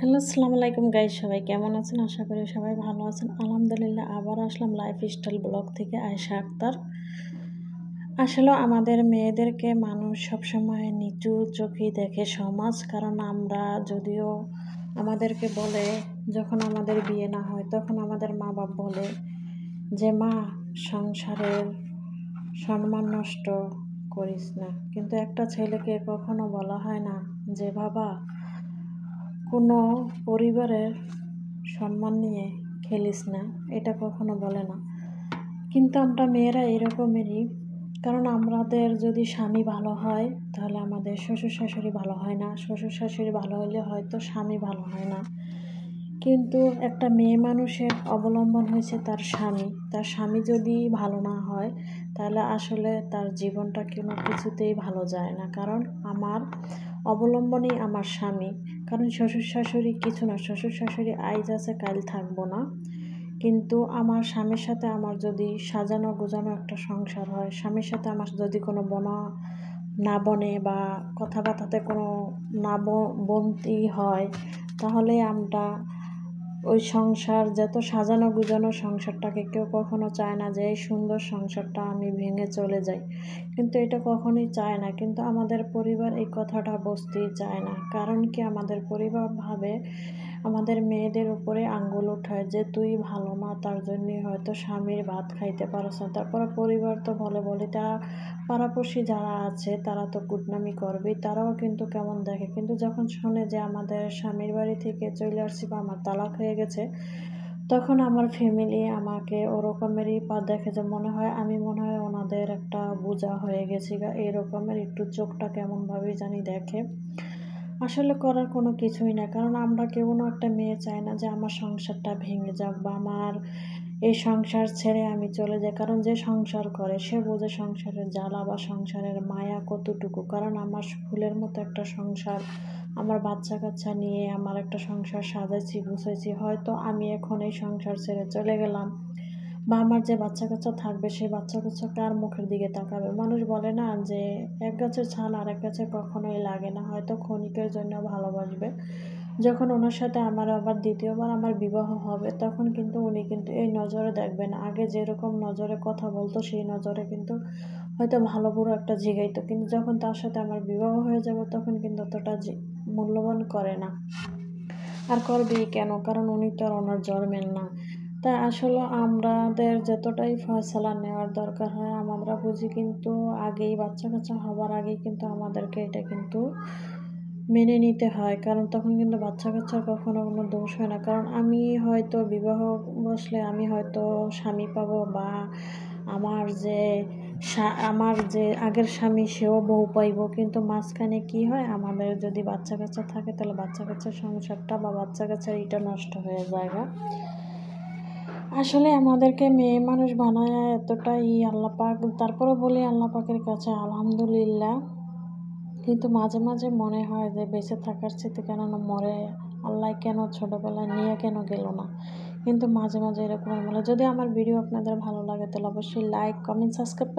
Hello, আসসালামু আলাইকুম guys, সবাই কেমন আছেন? আশা করি সবাই ভালো আছেন। আলহামদুলিল্লাহ, আবার আসলাম লাইফস্টাইল ব্লগ থেকে আয়েশা আক্তার। আসলে আমাদের মেয়েদেরকে মানুষ সবসময় নিচু চোখেই দেখে সমাজ, কারণ আমরা যদিও আমাদেরকে বলে, যখন আমাদের বিয়ে না হয় তখন আমাদের মা বাপ বলে যে মা, সংসারের সম্মান নষ্ট করিস না, কিন্তু একটা ছেলেকে কখনো বলা হয় না যে বাবা, কোনো পরিবারের সম্মান নিয়ে খেলিস না, এটা কখনো বলে না। কিন্তু আমরা মেয়েরা এরকমেরই, কারণ আমাদের যদি স্বামী ভালো হয় তাহলে আমাদের শ্বশুর শাশুড়ি ভালো হয় না, শ্বশুর শাশুড়ি ভালো হলে হয়তো স্বামী ভালো হয় না। কিন্তু একটা মেয়ে মানুষের অবলম্বন হয়েছে তার স্বামী। তার স্বামী যদি ভালো না হয় তাহলে আসলে তার জীবনটা কোনো কিছুতেই ভালো যায় না। কারণ আমার অবলম্বনই আমার স্বামী। কারণ শ্বশুর শাশুড়ি কিছু না, শ্বশুর শাশুড়ি আইজ আছে কাল থাকবো না। কিন্তু আমার স্বামীর সাথে আমার যদি সাজানো গোছানো একটা সংসার হয়, স্বামীর সাথে আমার যদি কোনো না বনে বা কথাবার্তাতে কোনো না বনতি হয়, তাহলে আমরা ওই সংসার, যত সাজানো গুজানো সংসারটাকে কেউ কখনো চায় না যে এই সুন্দর সংসারটা আমি ভেঙে চলে যাই। কিন্তু এটা কখনোই চায় না। কিন্তু আমাদের পরিবার এই কথাটা বুঝতেই চায় না। কারণ কি, আমাদের পরিবার ভাবে আমাদের মেয়েদের উপরে আঙ্গুল উঠায় যে তুই ভালো না, তার জন্যই হয়তো স্বামীর ভাত খাইতে পারছ না। তারপরে পরিবার তো বলে তারা, পাড়াপড়শি যারা আছে তারা তো কুটনামি করবেই, তারাও কিন্তু কেমন দেখে। কিন্তু যখন শোনে যে আমাদের স্বামীর বাড়ি থেকে চলে আসছি বা আমার তালাক হয়ে গেছে, তখন আমার ফ্যামিলি আমাকে ওরকমেরই দেখে, যে মনে হয় ওনাদের একটা বোঝা হয়ে গেছি বা এরকমের একটু চোখটা কেমনভাবেই জানি দেখে। আসলে করার কোনো কিছুই না, কারণ আমরা কেউ না একটা মেয়ে চায় না যে আমার সংসারটা ভেঙে যাক বা আমার এই সংসার ছেড়ে আমি চলে যাই। কারণ যে সংসার করে সে বোঝে সংসারের জ্বালা বা সংসারের মায়া কতটুকু। কারণ আমার ফুলের মতো একটা সংসার, আমার বাচ্চা কাচ্চা নিয়ে আমার একটা সংসার সাজাইছি গুছাইছি, হয়তো আমি এখন এই সংসার ছেড়ে চলে গেলাম বা আমার যে বাচ্চা কাচ্চা থাকবে সেই বাচ্চা কাচ্চা কার মুখের দিকে তাকাবে? মানুষ বলে না যে এক গাছের ছাল আরেক গাছে কখনোই লাগে না, হয়তো ক্ষণিকের জন্য ভালোবাসবে। যখন ওনার সাথে আমার আবার দ্বিতীয়বার আমার বিবাহ হবে, তখন কিন্তু উনি কিন্তু এই নজরে দেখবেন। আগে যেরকম নজরে কথা বলতো সেই নজরে কিন্তু হয়তো ভালো বুড়ো একটা জিগাইতো, কিন্তু যখন তার সাথে আমার বিবাহ হয়ে যাবে তখন কিন্তু অতটা মূল্যবান করে না। আর করবেই কেন? কারণ উনি তো আর ওনার জন্মের না। তাই আসলে আমাদের যতটাই ফয়সালা নেওয়ার দরকার হয় আমরা বুঝি, কিন্তু আগেই বাচ্চা কাচ্চা হবার আগেই কিন্তু আমাদেরকে এটা কিন্তু মেনে নিতে হয়। কারণ তখন কিন্তু বাচ্চা কাচ্চার কখনো কোনো দোষ হয় না। কারণ আমি হয়তো বিবাহ বসলে আমি হয়তো স্বামী পাবো বা আমার যে আমার যে আগের স্বামী সেও বউ পাইব, কিন্তু মাঝখানে কি হয়, আমাদের যদি বাচ্চা কাচ্চা থাকে তাহলে বাচ্চা কাচ্চার সংসারটা বা বাচ্চা কাচ্চার এটা নষ্ট হয়ে যায়। আসলে আমাদেরকে মেয়ে মানুষ বানায় এতটাই আল্লাহ পাক, তারপরে বলি আল্লাহ পাকের কাছে আলহামদুলিল্লাহ। কিন্তু মাঝে মাঝে মনে হয় যে বেঁচে থাকার চেয়ে কেন না মরে, আল্লাহ কেন ছোটোবেলায় নিয়ে কেন গেল না। কিন্তু মাঝে মাঝে এরকম মনে, যদি আমার ভিডিও আপনাদের ভালো লাগে তাহলে অবশ্যই লাইক কমেন্ট সাবস্ক্রাইব